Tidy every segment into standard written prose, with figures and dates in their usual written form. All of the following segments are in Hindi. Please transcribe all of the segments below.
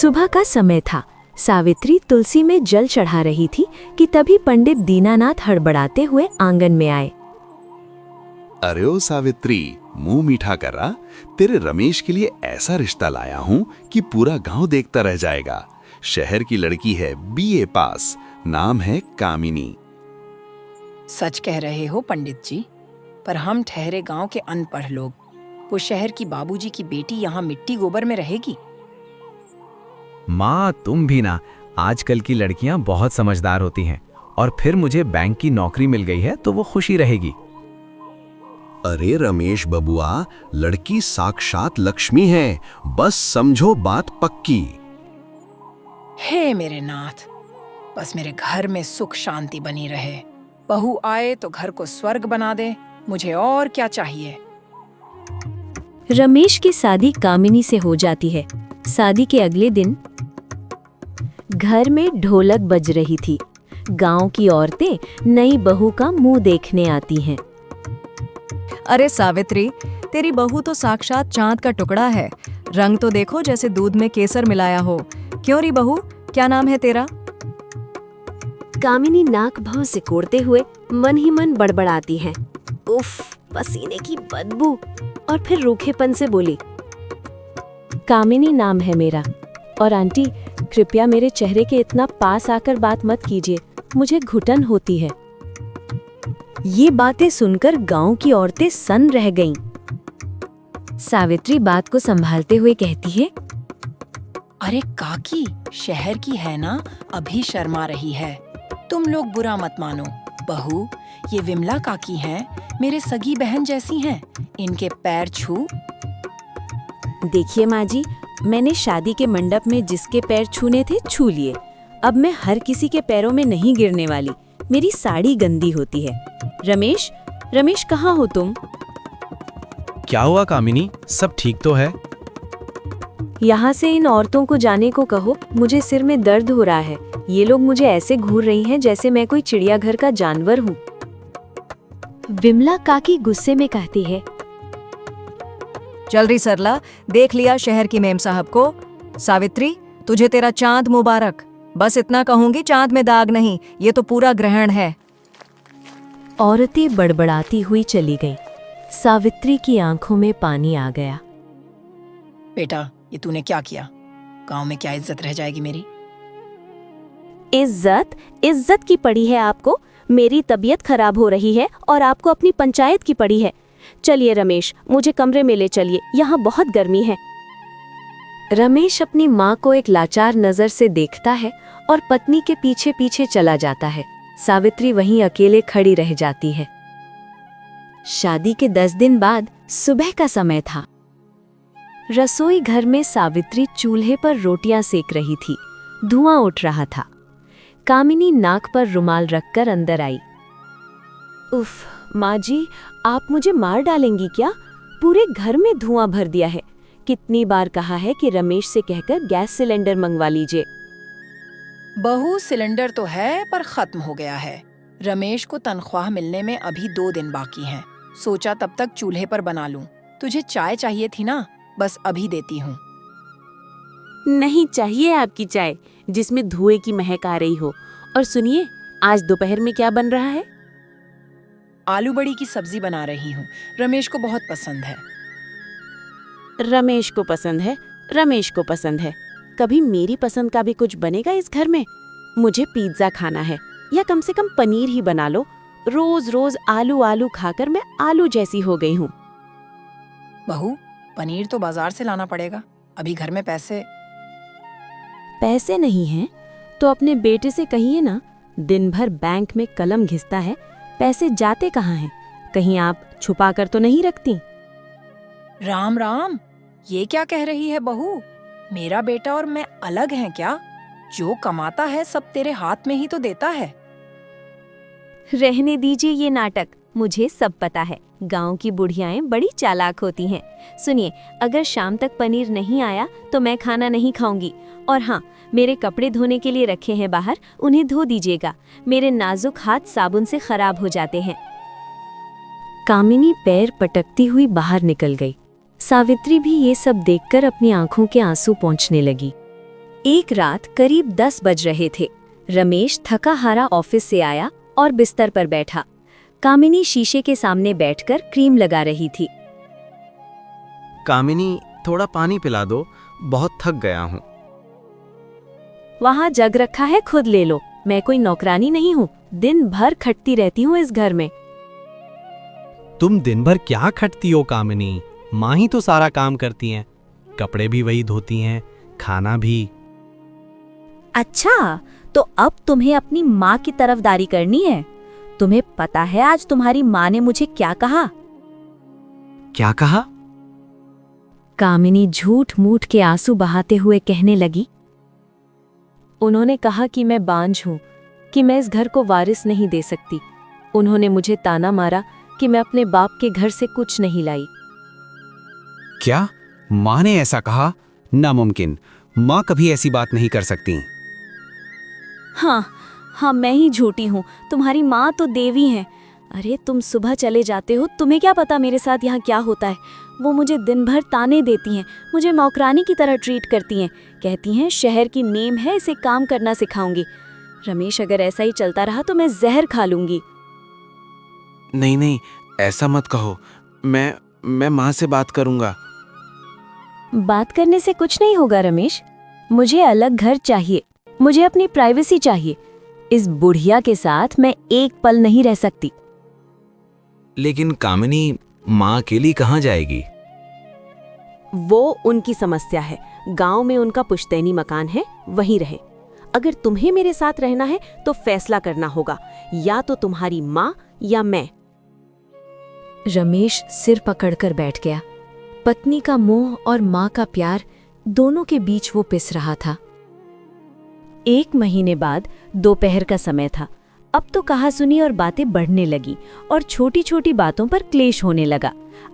सुबह का समय था। सावित्री तुलसी में जल चढ़ा रही थी कि तभी पंडित दीनानाथ हड़बड़ाते हुए आंगन में आए। अरे ओ सावित्री, मुंह मीठा कर रहा। तेरे रमेश के लिए ऐसा रिश्ता लाया हूँ कि पूरा गांव देखता रह जाएगा। शहर की लड़की है, बीए पास, नाम है कामिनी। सच कह रहे हो पंडित जी, पर हम ठहरे गांव के अनपढ़ लोग। वो शहर की बाबूजी की बेटी यहाँ मिट्टी गोबर में रहेगी। माँ तुम भी ना, आजकल की लड़कियां बहुत समझदार होती हैं। और फिर मुझे बैंक की नौकरी मिल गई है तो वो खुशी रहेगी। अरे रमेश बबुआ, लड़की साक्षात लक्ष्मी है, बस समझो बात पक्की। हे मेरे नाथ, बस मेरे घर में सुख शांति बनी रहे। बहू आए तो घर को स्वर्ग बना दे, मुझे और क्या चाहिए। रमेश की शादी कामिनी से हो जाती है। शादी के अगले दिन घर में ढोलक बज रही थी। गांव की औरतें नई बहू का मुंह देखने आती हैं। अरे सावित्री, तेरी बहू तो साक्षात चांद का टुकड़ा है। रंग तो देखो जैसे दूध में केसर मिलाया हो। क्यों री बहू, क्या नाम है तेरा? कामिनी नाक भौं सिकोड़ते हुए मन ही मन बड़बड़ाती है। उफ, पसीने की बदबू। और फिर रूखेपन से बोली, कामिनी नाम है मेरा। और आंटी, कृपया मेरे चेहरे के इतना पास आकर बात मत कीजिए, मुझे घुटन होती है। ये बातें सुनकर गांव की औरतें सन्न रह गईं। सावित्री बात को संभालते हुए कहती है, अरे काकी, शहर की है ना, अभी शर्मा रही है। तुम लोग बुरा मत मानो। बहू, ये विमला काकी हैं, मेरे सगी बहन जैसी हैं। इनके पैर छू। देखिए माँ जी, मैंने शादी के मंडप में जिसके पैर छूने थे छू लिए। अब मैं हर किसी के पैरों में नहीं गिरने वाली। मेरी साड़ी गंदी होती है। रमेश कहाँ हो तुम? क्या हुआ कामिनी, सब ठीक तो है? यहाँ से इन औरतों को जाने को कहो, मुझे सिर में दर्द हो रहा है। ये लोग मुझे ऐसे घूर रही हैं जैसे मैं कोई चिड़ियाघर का जानवर हूँ। विमला काकी गुस्से में कहती है, चल रही सरला, देख लिया शहर की मेम साहब को। सावित्री, तुझे तेरा चांद मुबारक। बस इतना कहूंगी, चांद में दाग नहीं, ये तो पूरा ग्रहण है। औरतें बड़बड़ाती हुई चली गईं। सावित्री की आंखों में पानी आ गया। बेटा, ये तूने क्या किया? गांव में क्या इज्जत रह जाएगी मेरी? इज्जत की पड़ी है आपको। मेरी तबीयत खराब हो रही है और आपको अपनी पंचायत की पड़ी है। चलिए रमेश, मुझे कमरे में ले चलिए, यहाँ बहुत गर्मी है। रमेश अपनी माँ को एक लाचार नजर से देखता है और पत्नी के पीछे पीछे चला जाता है। सावित्री वहीं अकेले खड़ी रह जाती है। शादी के 10 दिन बाद सुबह का समय था। रसोई घर में सावित्री चूल्हे पर रोटियां सेक रही थी। धुआं उठ रहा था। कामिनी नाक पर रुमाल रखकर अंदर आई। उफ, माँ जी, आप मुझे मार डालेंगी क्या? पूरे घर में धुआं भर दिया है। कितनी बार कहा है कि रमेश से कहकर गैस सिलेंडर मंगवा लीजिए। बहू, सिलेंडर तो है पर खत्म हो गया है। रमेश को तनख्वाह मिलने में अभी 2 दिन बाकी हैं। सोचा तब तक चूल्हे पर बना लूं। तुझे चाय चाहिए थी ना, बस अभी देती हूँ। नहीं चाहिए आपकी चाय जिसमें धुएं की महक आ रही हो। और सुनिए, आज दोपहर में क्या बन रहा है? आलू बड़ी की सब्जी बना रही हूँ। रमेश को बहुत पसंद है। रमेश को पसंद है, रमेश को पसंद है। कभी मेरी पसंद का भी कुछ बनेगा इस घर में? मुझे पिज्जा खाना है, या कम से कम पनीर ही बना लो। रोज रोज आलू खाकर मैं आलू जैसी हो गई हूँ। बहू, पनीर तो बाजार से लाना पड़ेगा। अभी घर में पैसे नहीं हैं तो अपने बेटे से कहिए ना। दिन भर बैंक में कलम घिसता है, पैसे जाते कहाँ हैं? कहीं आप छुपा कर तो नहीं रखती? राम राम, ये क्या कह रही है बहू? मेरा बेटा और मैं अलग हैं क्या? जो कमाता है सब तेरे हाथ में ही तो देता है। रहने दीजिए ये नाटक, मुझे सब पता है। गांव की बुढ़ियाएं बड़ी चालाक होती हैं। सुनिए, अगर शाम तक पनीर नहीं आया तो मैं खाना नहीं खाऊंगी। और हाँ, मेरे कपड़े धोने के लिए रखे हैं बाहर, उन्हें धो दीजिएगा। मेरे नाजुक हाथ साबुन से खराब हो जाते हैं। कामिनी पैर पटकती हुई बाहर निकल गई। सावित्री भी ये सब देखकर अपनी आंखों के आंसू पोंछने लगी। एक रात करीब 10 बज रहे थे। रमेश थका हारा ऑफिस से आया और बिस्तर पर बैठा। कामिनी शीशे के सामने बैठकर क्रीम लगा रही थी। कामिनी, थोड़ा पानी पिला दो, बहुत थक गया हूँ। वहाँ जग रखा है, खुद ले लो। मैं कोई नौकरानी नहीं हूँ, दिन भर खटती रहती हूँ इस घर में। तुम दिन भर क्या खटती हो कामिनी? माँ ही तो सारा काम करती हैं, कपड़े भी वही धोती हैं, खाना भी। अच्छा, तो अब तुम्हें अपनी माँ की तरफदारी करनी है? तुम्हें पता है आज तुम्हारी माँ ने मुझे क्या कहा? क्या कहा? कामिनी झूठ मूठ के आंसू बहाते हुए कहने लगी। उन्होंने कहा कि मैं बांझ हूँ, कि मैं इस घर को वारिस नहीं दे सकती। उन्होंने मुझे ताना मारा कि मैं अपने बाप के घर से कुछ नहीं लाई। क्या माँ ने ऐसा कहा? नामुमकिन, माँ कभी ऐसी बात नहीं कर सकती। हाँ, मैं ही झूठी हूँ। तुम्हारी माँ तो देवी है। अरे तुम सुबह चले जाते हो, तुम्हें क्या पता मेरे साथ यहाँ क्या होता है। वो मुझे दिन भर ताने देती हैं, मुझे नौकरानी की तरह ट्रीट करती हैं। कहती हैं शहर की मेम है, इसे काम करना सिखाऊंगी। रमेश, अगर ऐसा ही चलता रहा तो मैं जहर खा लूंगी। नहीं नहीं, ऐसा मत कहो। मैं माँ से बात करूंगा। बात करने से कुछ नहीं होगा रमेश। मुझे अलग घर चाहिए, मुझे अपनी प्राइवेसी चाहिए। इस बुढ़िया के साथ मैं एक पल नहीं रह सकती। लेकिन कामिनी, माँ अकेली कहाँ जाएगी? वो उनकी समस्या है। गांव में उनका पुश्तैनी मकान है, वहीं रहे। अगर तुम्हें मेरे साथ रहना है तो फैसला करना होगा, या तो तुम्हारी माँ या मैं। रमेश सिर पकड़कर बैठ गया। पत्नी का मोह और माँ का प्यार, दोनों के बीच वो पिस रहा था। 1 महीने बाद दोपहर का समय था। अब तो कहासुनी और बातें बढ़ने लगी और छोटी छोटी बातों पर क्लेश होने लगा।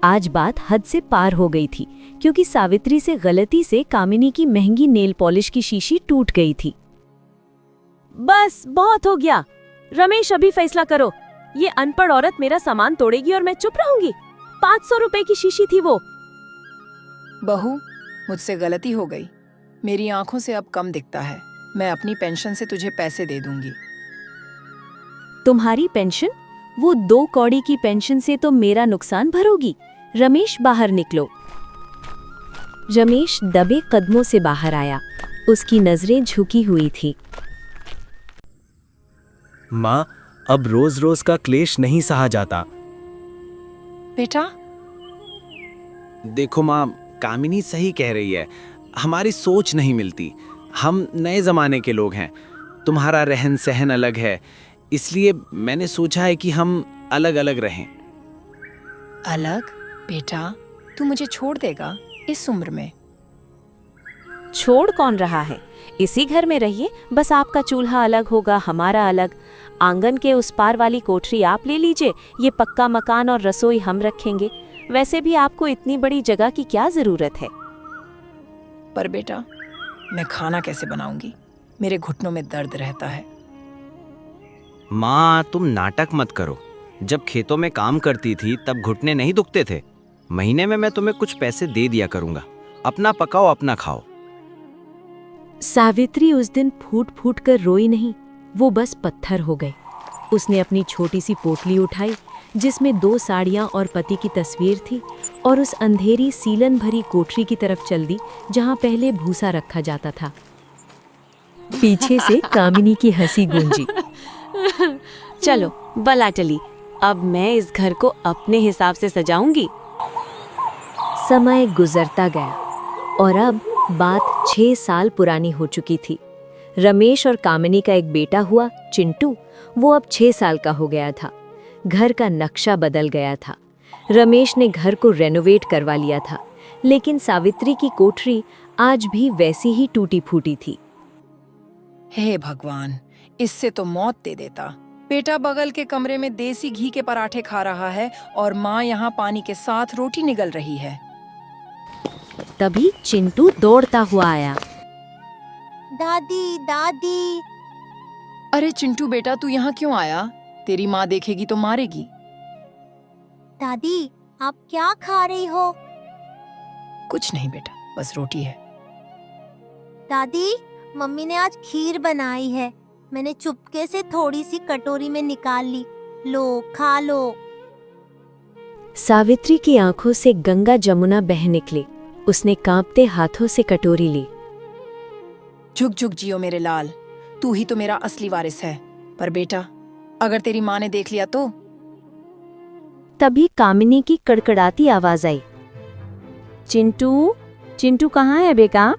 आज बात हद से पार हो गई थी, क्योंकि सावित्री से गलती से कामिनी की महंगी नेल पॉलिश की शीशी टूट गई थी। बस बहुत हो गया। रमेश, अभी फैसला करो। ये अनपढ़ औरत मेरा सामान तोड़ेगी और मैं चुप रहूंगी? 500 रुपए की शीशी थी वो। बहू, मुझसे गलती हो गई। मेरी आंखों से अब कम दिखता है। मैं अपनी पेंशन से तुझे पैसे दे दूंगी। तुम्हारी पेंशन? वो 2 कौड़ी की पेंशन से तो मेरा नुकसान भरोगी। रमेश, बाहर निकलो। रमेश दबे कदमों से बाहर आया। उसकी नजरें झुकी हुई थी। माँ, अब रोज रोज का क्लेश नहीं सहा जाता। बेटा, देखो माँ, कामिनी सही कह रही है। हमारी सोच नहीं मिलती। हम नए जमाने के लोग हैं। तुम्हारा रहन सहन अलग है, इसलिए मैंने सोचा है कि हम अलग अलग रहें। अलग? बेटा, तू मुझे छोड़ देगा इस उम्र में? छोड़ कौन रहा है? इसी घर में रहिए। बस आपका चूल्हा अलग होगा, हमारा अलग। आंगन के उस पार वाली कोठरी आप ले लीजिए, ये पक्का मकान और रसोई हम रखेंगे। वैसे भी आपको इतनी बड़ी जगह की क्या जरूरत है? पर बेटा, मैं खाना कैसे बनाऊंगी? मेरे घुटनों में दर्द रहता है। माँ, तुम नाटक मत करो। जब खेतों में काम करती थी तब घुटने नहीं दुखते थे। महीने में मैं तुम्हें कुछ पैसे दे दिया करूंगा। अपना पकाओ, अपना खाओ। सावित्री उस दिन फूट फूट कर रोई नहीं, वो बस पत्थर हो गई। उसने अपनी छोटी सी पोटली उठाई, जिसमें 2 साड़ियां और पति की तस्वीर थी, और उस अंधेरी सीलन भरी कोठरी की तरफ चल दी जहां पहले भूसा रखा जाता था। पीछे से कामिनी की हंसी गूंजी। चलो बला टली, अब मैं इस घर को अपने हिसाब से सजाऊंगी। समय गुजरता गया और अब बात 6 साल पुरानी हो चुकी थी। रमेश और कामिनी का एक बेटा हुआ, चिंटू। वो अब 6 साल का हो गया था। घर का नक्शा बदल गया था। रमेश ने घर को रेनोवेट करवा लिया था, लेकिन सावित्री की कोठरी आज भी वैसी ही टूटी फूटी थी। हे भगवान, इससे तो मौत दे देता। बेटा बगल के कमरे में देसी घी के पराठे खा रहा है और माँ यहाँ पानी के साथ रोटी निगल रही है। तभी चिंटू दौड़ता हुआ आया। दादी, दादी। अरे चिंटू बेटा, तू यहाँ क्यों आया? तेरी माँ देखेगी तो मारेगी। दादी, आप क्या खा रही हो? कुछ नहीं बेटा, बस रोटी है। दादी, मम्मी ने आज खीर बनाई है। मैंने चुपके से थोड़ी सी कटोरी में निकाल ली। लो खा लो। सावित्री की आंखों से गंगा जमुना बह निकली। उसने कांपते हाथों से कटोरी ली। झुक झुक जियो मेरे लाल, तू ही तो मेरा असली वारिस है। पर बेटा, अगर तेरी माँ ने देख लिया तो? तभी कामिनी की कड़कड़ाती आवाज आई। चिंटू, चिंटू कहाँ है बेटा?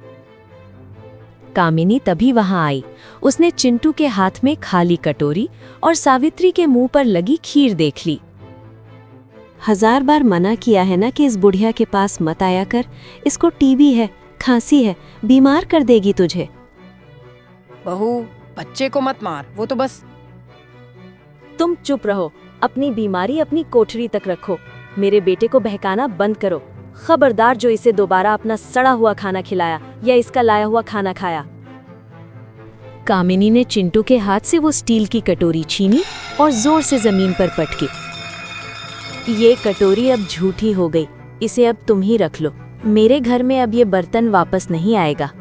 कामिनी तभी वहां आई। उसने चिंटू के हाथ में खाली कटोरी और सावित्री के मुंह पर लगी खीर देख ली। 1000 बार मना किया है ना कि इस बुढ़िया के पास मत आया कर। इसको टीबी है, खांसी है, बीमार कर देगी तुझे। बहू, बच्चे को मत मार, वो तो बस। तुम चुप रहो। अपनी बीमारी अपनी कोठरी तक रखो। मेरे बेटे को बहकाना बंद करो। खबरदार जो इसे दोबारा अपना सड़ा हुआ खाना खिलाया या इसका लाया हुआ खाना खाया। कामिनी ने चिंटू के हाथ से वो स्टील की कटोरी छीनी और जोर से जमीन पर पटकी। ये कटोरी अब झूठी हो गई। इसे अब तुम ही रख लो। मेरे घर में अब ये बर्तन वापस नहीं आएगा।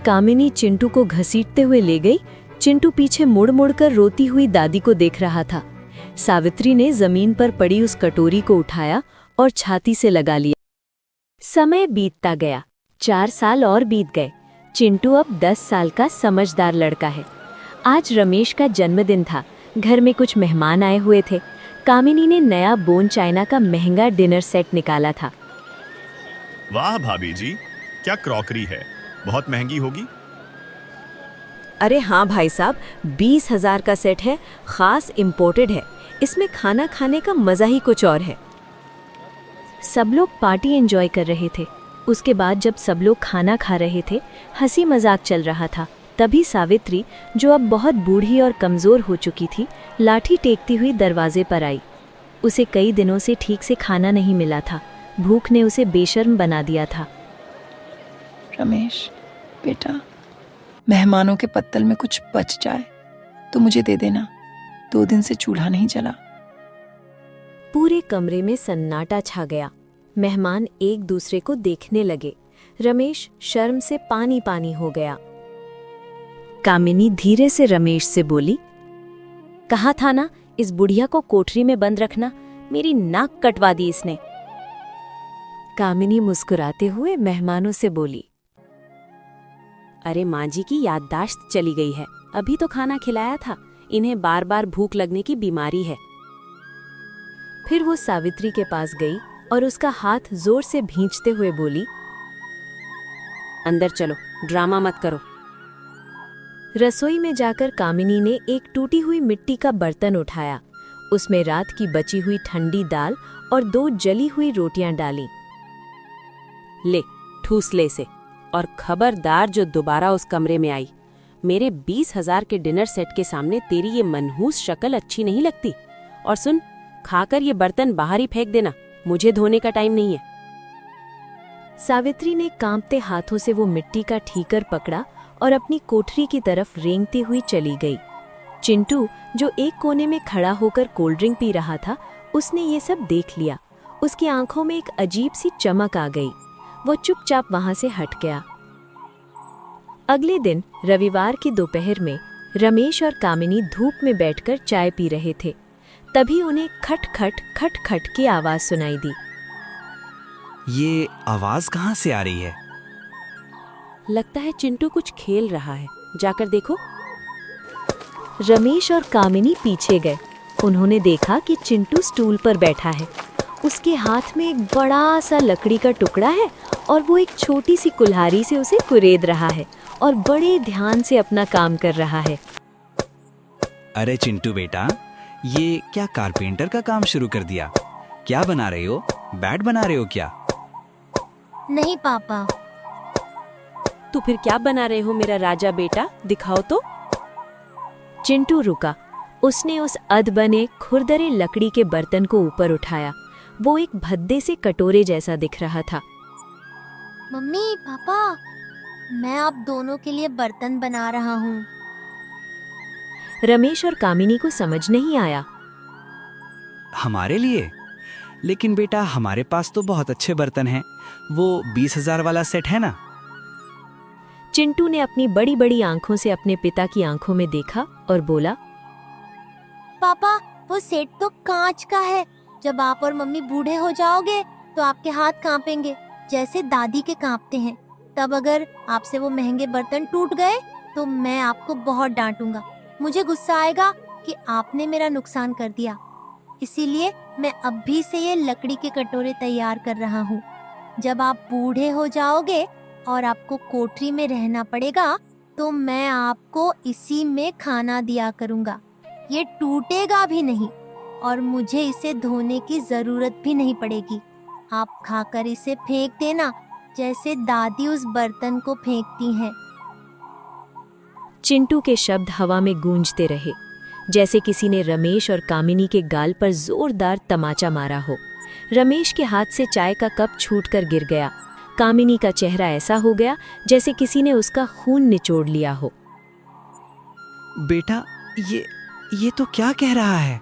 कामिनी चिंटू को घसीटते हुए ले गई। चिंटू पीछे मुड़ मुड़ कर रोती हुई दादी को देख रहा था। सावित्री ने जमीन पर पड़ी उस कटोरी को उठाया और छाती से लगा लिया। समय बीतता गया। 4 साल और बीत गए। चिंटू अब 10 साल का समझदार लड़का है। आज रमेश का जन्मदिन था। घर में कुछ मेहमान आए हुए थे। कामिनी ने नया बोन चाइना का महंगा डिनर सेट निकाला था। वाह भाभी जी, क्या क्रॉकरी है, बहुत महंगी होगी। अरे हाँ भाई साहब, 20,000 का सेट है, खास इंपोर्टेड है। इसमें खाना खाने का मजा ही कुछ और है। सब लोग पार्टी एंजॉय कर रहे थे। उसके बाद जब सब लोग खाना खा रहे थे, हंसी मजाक चल रहा था। तभी सावित्री, जो अब बहुत बूढ़ी और कमजोर हो चुकी थी, लाठी टेकती हुई दरवाजे पर आई। उसे कई दिनों से ठीक से खाना नहीं मिला था। भूख ने उसे बेशर्म बना दिया था। रमेश बेटा, मेहमानों के पत्तल में कुछ बच जाए तो मुझे दे देना। 2 दिन से चूल्हा नहीं जला। पूरे कमरे में सन्नाटा छा गया। मेहमान एक दूसरे को देखने लगे। रमेश शर्म से पानी पानी हो गया। कामिनी धीरे से रमेश से बोली, कहा था ना इस बुढ़िया को कोठरी में बंद रखना। मेरी नाक कटवा दी इसने। कामिनी मुस्कुराते हुए मेहमानों से बोली, अरे माँ जी की याददाश्त चली गई है। अभी तो खाना खिलाया था। इन्हें बार बार भूख लगने की बीमारी है। फिर वो सावित्री के पास गई और उसका हाथ जोर से भींचते हुए बोली, अंदर चलो, ड्रामा मत करो। रसोई में जाकर कामिनी ने एक टूटी हुई मिट्टी का बर्तन उठाया। उसमें रात की बची हुई ठंडी दाल और 2 जली हुई रोटियां डाली। ले, ठूस ले से। और खबरदार जो दोबारा उस कमरे में आई। मेरे 20,000 के डिनर सेट के सामने तेरी ये मनहूस शक्ल अच्छी नहीं लगती। और सुन, खाकर ये बर्तन बाहर ही फेंक देना। मुझे धोने का टाइम नहीं है। सावित्री ने कांपते हाथों से वो मिट्टी का ठीकर पकड़ा और अपनी कोठरी की तरफ रेंगती हुई चली गई। चिंटू, जो एक कोने में खड़ा होकर कोल्ड ड्रिंक पी रहा था, उसने ये सब देख लिया। उसकी आंखों में एक अजीब सी चमक आ गई। वो चुपचाप वहां से हट गया। अगले दिन रविवार की दोपहर में रमेश और कामिनी धूप में बैठकर चाय पी रहे थे। तभी उन्हें खट खट खट खट की आवाज सुनाई दी। ये आवाज कहाँ से आ रही है? लगता है चिंटू कुछ खेल रहा है। जाकर देखो। रमेश और कामिनी पीछे गए। उन्होंने देखा कि चिंटू स्टूल पर बैठा है। उसके हाथ में एक बड़ा सा लकड़ी का टुकड़ा है और वो एक छोटी सी कुल्हाड़ी से उसे कुरेद रहा है और बड़े ध्यान से अपना काम कर रहा है। अरे चिंटू बेटा, ये क्या कारपेंटर का काम शुरू कर दिया? क्या बना रहे हो? बैट बना रहे हो क्या? नहीं पापा। तो फिर क्या बना रहे हो मेरा राजा बेटा? दिखाओ तो। चिंटू रुका। उसने उस अधबने खुरदरे लकड़ी के बर्तन को ऊपर उठाया। वो एक भद्दे से कटोरे जैसा दिख रहा था। मम्मी पापा, मैं आप दोनों के लिए बर्तन बना रहा हूँ। रमेश और कामिनी को समझ नहीं आया। हमारे लिए? लेकिन बेटा, हमारे पास तो बहुत अच्छे बर्तन हैं। वो 20,000 वाला सेट है ना? चिंटू ने अपनी बड़ी बड़ी आंखों से अपने पिता की आंखों में देखा और बोला, पापा वो सेट तो कांच का है। जब आप और मम्मी बूढ़े हो जाओगे तो आपके हाथ कांपेंगे जैसे दादी के कांपते हैं। तब अगर आपसे वो महंगे बर्तन टूट गए तो मैं आपको बहुत डांटूंगा। मुझे गुस्सा आएगा कि आपने मेरा नुकसान कर दिया। इसीलिए मैं अभी से ये लकड़ी के कटोरे तैयार कर रहा हूँ। जब आप बूढ़े हो जाओगे और आपको कोठरी में रहना पड़ेगा तो मैं आपको इसी में खाना दिया करूँगा। ये टूटेगा भी नहीं और मुझे इसे धोने की जरूरत भी नहीं पड़ेगी। आप खाकर इसे फेंक देना जैसे दादी उस बर्तन को फेंकती हैं। चिंटू के शब्द हवा में गूंजते रहे, जैसे किसी ने रमेश और कामिनी के गाल पर जोरदार तमाचा मारा हो। रमेश के हाथ से चाय का कप छूटकर गिर गया। कामिनी का चेहरा ऐसा हो गया जैसे किसी ने उसका खून निचोड़ लिया हो। बेटा, ये तो क्या कह रहा है?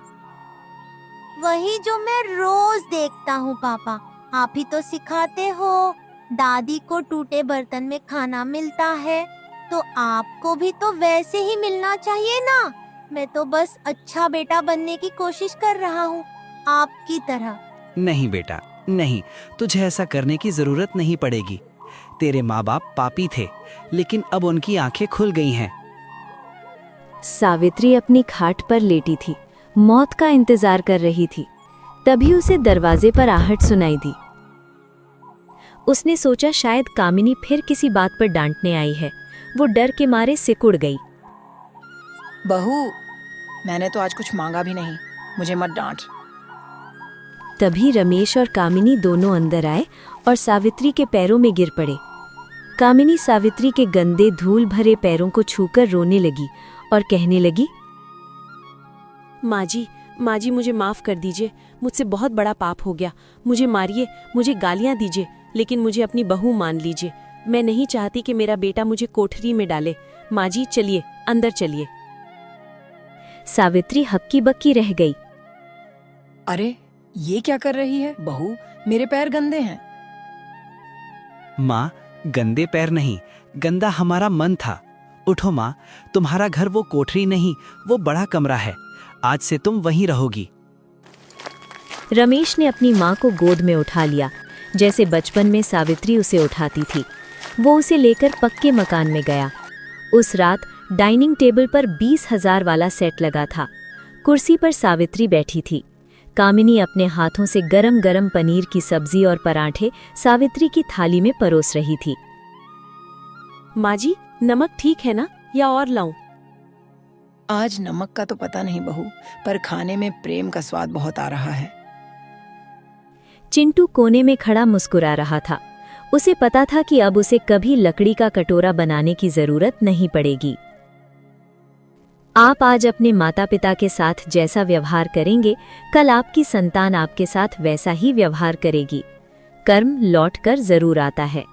वही जो मैं रोज देखता हूँ पापा। आप ही तो सिखाते हो दादी को टूटे बर्तन में खाना मिलता है, तो आपको भी तो वैसे ही मिलना चाहिए ना। मैं तो बस अच्छा बेटा बनने की कोशिश कर रहा हूँ, आपकी तरह। नहीं बेटा, नहीं, तुझे ऐसा करने की जरूरत नहीं पड़ेगी। तेरे माँ बाप पापी थे, लेकिन अब उनकी आंखें खुल गई हैं। सावित्री अपनी खाट पर लेटी थी, मौत का इंतजार कर रही थी। तभी उसे दरवाजे पर आहट सुनाई दी। उसने सोचा शायद कामिनी फिर किसी बात पर डांटने आई है। वो डर के मारे सिकुड़ गई। बहू, मैंने तो आज कुछ मांगा भी नहीं, मुझे मत डांट। तभी रमेश और कामिनी दोनों अंदर आए और सावित्री के पैरों में गिर पड़े। कामिनी सावित्री के गंदे धूल भरे पैरों को छूकर रोने लगी और कहने लगी, माँ जी मुझे माफ कर दीजिए। मुझसे बहुत बड़ा पाप हो गया। मुझे मारिए, मुझे गालियाँ दीजिए, लेकिन मुझे अपनी बहू मान लीजिए। मैं नहीं चाहती कि मेरा बेटा मुझे कोठरी में डाले। माँ जी चलिए, अंदर चलिए। सावित्री हक्की बक्की रह गई। अरे ये क्या कर रही है बहू? मेरे पैर गंदे हैं। माँ, गंदे पैर नहीं, गंदा हमारा मन था। उठो माँ, तुम्हारा घर वो कोठरी नहीं, वो बड़ा कमरा है। आज से तुम वहीं रहोगी। रमेश ने अपनी माँ को गोद में उठा लिया, जैसे बचपन में सावित्री उसे उठाती थी। वो उसे लेकर पक्के मकान में गया। उस रात डाइनिंग टेबल पर 20,000 वाला सेट लगा था। कुर्सी पर सावित्री बैठी थी। कामिनी अपने हाथों से गरम गरम पनीर की सब्जी और पराठे सावित्री की थाली में परोस रही थी। माँ जी, नमक ठीक है ना, या और लाऊं? आज नमक का तो पता नहीं बहू, पर खाने में प्रेम का स्वाद बहुत आ रहा है। चिंटू कोने में खड़ा मुस्कुरा रहा था। उसे पता था कि अब उसे कभी लकड़ी का कटोरा बनाने की जरूरत नहीं पड़ेगी। आप आज अपने माता पिता के साथ जैसा व्यवहार करेंगे, कल आपकी संतान आपके साथ वैसा ही व्यवहार करेगी। कर्म लौट कर जरूर आता है।